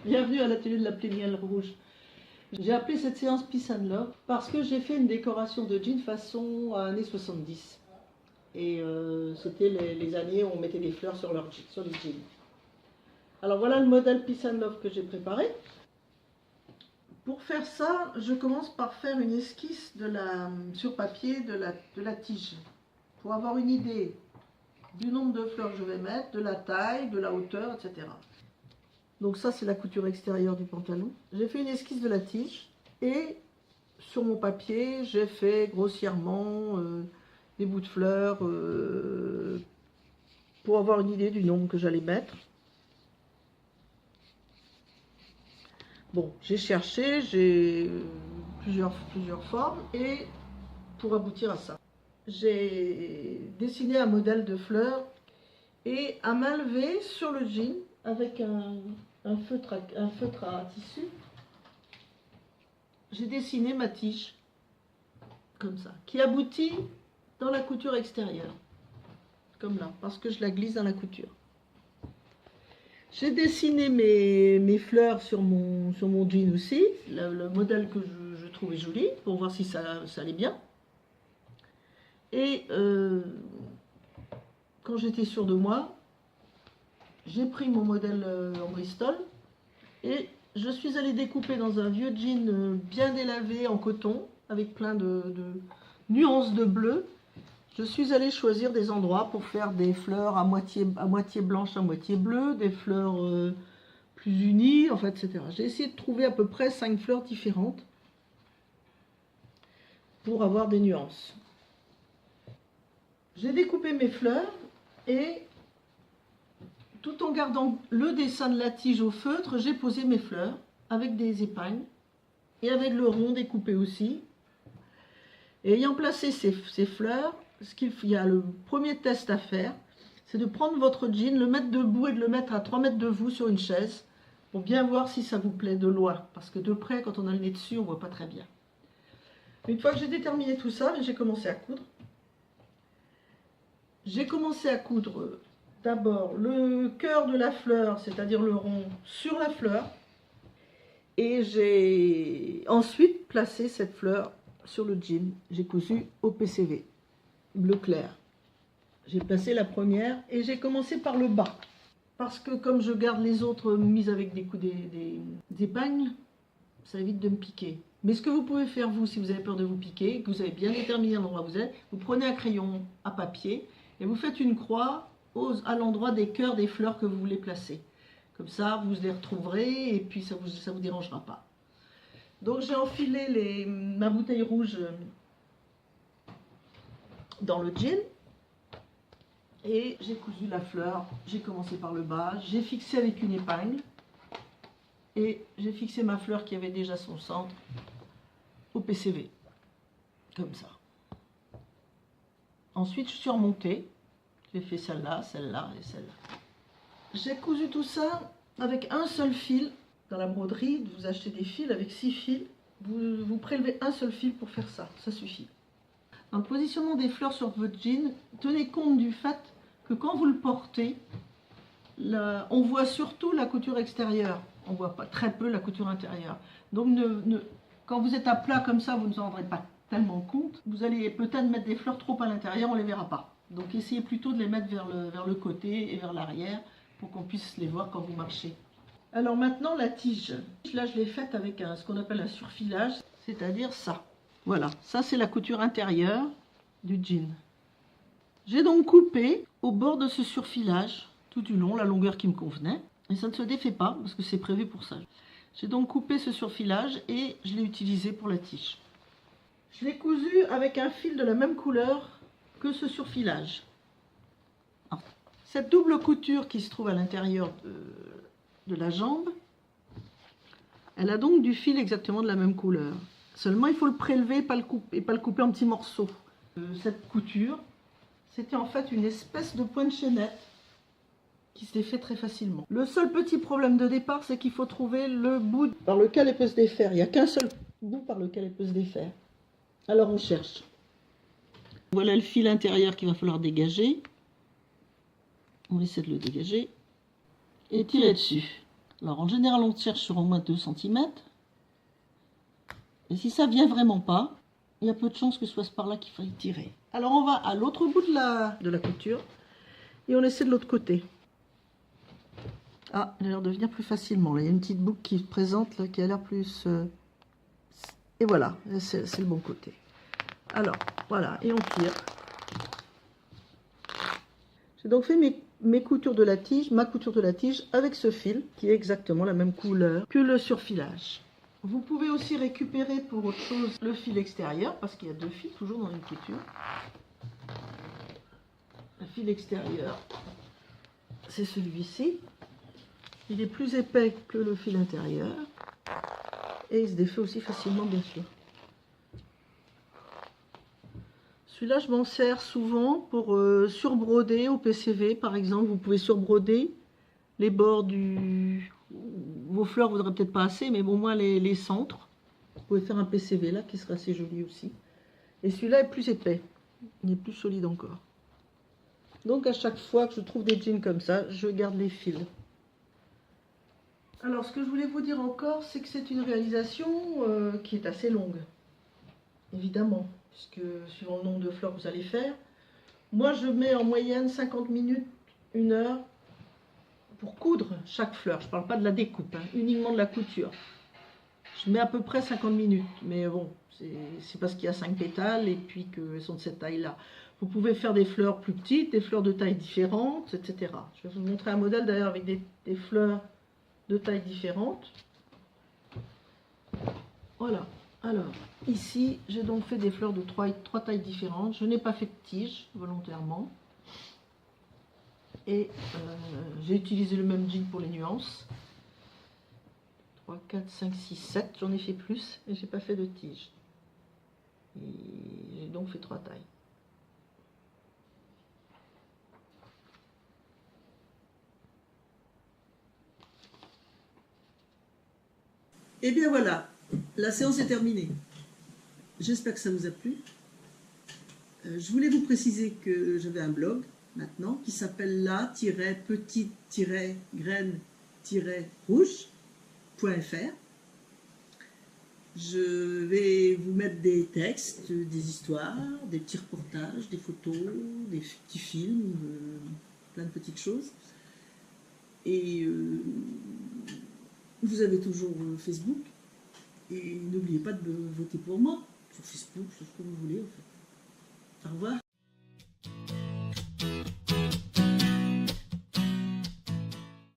Bienvenue à l'atelier de la plénière rouge. J'ai appelé cette séance Peace and Love parce que j'ai fait une décoration de jeans façon années 70. Et c'était les années où on mettait des fleurs sur les jeans. Alors voilà le modèle Peace and Love que j'ai préparé. Pour faire ça, je commence par faire une esquisse sur papier de la tige. Pour avoir une idée du nombre de fleurs que je vais mettre, de la taille, de la hauteur, etc. Donc ça, c'est la couture extérieure du pantalon. J'ai fait une esquisse de la tige et sur mon papier, j'ai fait grossièrement des bouts de fleurs pour avoir une idée du nombre que j'allais mettre. Bon, j'ai cherché, j'ai plusieurs formes et pour aboutir à ça, j'ai dessiné un modèle de fleurs et à main levée sur le jean avec un feutre à tissu, j'ai dessiné ma tige, comme ça, qui aboutit dans la couture extérieure, comme là, parce que je la glisse dans la couture. J'ai dessiné mes fleurs sur mon jean aussi, le modèle que je trouvais joli, pour voir si ça allait bien. Et quand j'étais sûre de moi, j'ai pris mon modèle en Bristol et je suis allée découper dans un vieux jean bien délavé en coton avec plein de nuances de bleu. Je suis allée choisir des endroits pour faire des fleurs à moitié blanches, à moitié bleues, des fleurs plus unies, en fait, etc. J'ai essayé de trouver à peu près 5 fleurs différentes pour avoir des nuances. J'ai découpé mes fleurs et tout en gardant le dessin de la tige au feutre, j'ai posé mes fleurs avec des épingles et avec le rond découpé aussi. Et ayant placé ces fleurs, il y a le premier test à faire, c'est de prendre votre jean, le mettre debout et de le mettre à 3 mètres de vous sur une chaise pour bien voir si ça vous plaît de loin. Parce que de près, quand on a le nez dessus, on ne voit pas très bien. Une fois que j'ai déterminé tout ça, j'ai commencé à coudre. J'ai commencé à coudre d'abord le cœur de la fleur, c'est-à-dire le rond, sur la fleur. Et j'ai ensuite placé cette fleur sur le jean. J'ai cousu au PCV, bleu clair. J'ai placé la première et j'ai commencé par le bas. Parce que comme je garde les autres mises avec des épingles, ça évite de me piquer. Mais ce que vous pouvez faire, vous, si vous avez peur de vous piquer, que vous avez bien déterminé l'endroit où vous êtes, vous prenez un crayon à papier et vous faites une croix à l'endroit des cœurs des fleurs que vous voulez placer. Comme ça, vous les retrouverez et puis ça vous dérangera pas. Donc j'ai enfilé ma bouteille rouge dans le jean et j'ai cousu la fleur. J'ai commencé par le bas, j'ai fixé avec une épingle et j'ai fixé ma fleur qui avait déjà son centre au PCV, comme ça. Ensuite, je suis remontée. J'ai fait celle-là, celle-là et celle-là. J'ai cousu tout ça avec un seul fil. Dans la broderie, vous achetez des fils avec 6 fils. Vous prélevez un seul fil pour faire ça, ça suffit. Dans le positionnement des fleurs sur votre jean, tenez compte du fait que quand vous le portez, on voit surtout la couture extérieure. On voit pas très peu la couture intérieure. Donc quand vous êtes à plat comme ça, vous ne vous en rendrez pas tellement compte. Vous allez peut-être mettre des fleurs trop à l'intérieur, on ne les verra pas. Donc essayez plutôt de les mettre vers le côté et vers l'arrière pour qu'on puisse les voir quand vous marchez. Alors maintenant la tige. Là je l'ai faite avec ce qu'on appelle un surfilage, c'est-à-dire ça. Voilà, ça c'est la couture intérieure du jean. J'ai donc coupé au bord de ce surfilage tout du long, la longueur qui me convenait. Et ça ne se défait pas parce que c'est prévu pour ça. J'ai donc coupé ce surfilage et je l'ai utilisé pour la tige. Je l'ai cousu avec un fil de la même couleur que ce surfilage. Alors, cette double couture qui se trouve à l'intérieur de la jambe, elle a donc du fil exactement de la même couleur. Seulement il faut le prélever et pas le couper en petits morceaux. Cette couture, c'était en fait une espèce de point de chaînette qui se défait très facilement. Le seul petit problème de départ, c'est qu'il faut trouver le bout par lequel elle peut se défaire. Il n'y a qu'un seul bout par lequel elle peut se défaire. Alors on cherche. Voilà le fil intérieur qu'il va falloir dégager. On essaie de le dégager et tirer dessus. Alors en général, on cherche sur au moins 2 cm. Et si ça vient vraiment pas, il y a peu de chances que ce soit par là qu'il faille tirer. Alors on va à l'autre bout de la couture et on essaie de l'autre côté. Ah, elle a l'air de venir plus facilement. Là, il y a une petite boucle qui se présente là, qui a l'air plus... Et voilà, c'est le bon côté. Alors, voilà, et on tire. J'ai donc fait mes coutures de la tige, ma couture de la tige avec ce fil qui est exactement la même couleur que le surfilage. Vous pouvez aussi récupérer pour autre chose le fil extérieur parce qu'il y a 2 fils toujours dans une couture. Le fil extérieur, c'est celui-ci. Il est plus épais que le fil intérieur et il se défait aussi facilement, bien sûr. Celui-là, je m'en sers souvent pour surbroder au PCV, par exemple. Vous pouvez surbroder les bords du... Vos fleurs, vous n'aurez peut-être pas assez, mais au moins les centres. Vous pouvez faire un PCV là, qui sera assez joli aussi. Et celui-là est plus épais. Il est plus solide encore. Donc à chaque fois que je trouve des jeans comme ça, je garde les fils. Alors, ce que je voulais vous dire encore, c'est que c'est une réalisation qui est assez longue. Évidemment, puisque suivant le nombre de fleurs que vous allez faire. Moi, je mets en moyenne 50 minutes, 1 heure pour coudre chaque fleur. Je ne parle pas de la découpe, hein, uniquement de la couture. Je mets à peu près 50 minutes, mais bon, c'est parce qu'il y a 5 pétales et puis qu'elles sont de cette taille-là. Vous pouvez faire des fleurs plus petites, des fleurs de tailles différentes, etc. Je vais vous montrer un modèle d'ailleurs avec des fleurs de tailles différentes. Voilà. Alors, ici, j'ai donc fait des fleurs de 3 tailles différentes. Je n'ai pas fait de tige, volontairement. Et j'ai utilisé le même jean pour les nuances. 3, 4, 5, 6, 7. J'en ai fait plus et j'ai pas fait de tige. J'ai donc fait 3 tailles. Et bien voilà, la séance est terminée. J'espère que ça vous a plu. Je voulais vous préciser que j'avais un blog maintenant qui s'appelle la-petite-graine-rouge.fr. Je vais vous mettre des textes, des histoires, des petits reportages, des photos, des petits films, plein de petites choses. Et vous avez toujours Facebook. Et n'oubliez pas de voter pour moi sur Facebook, sur ce que vous voulez en fait. Au revoir.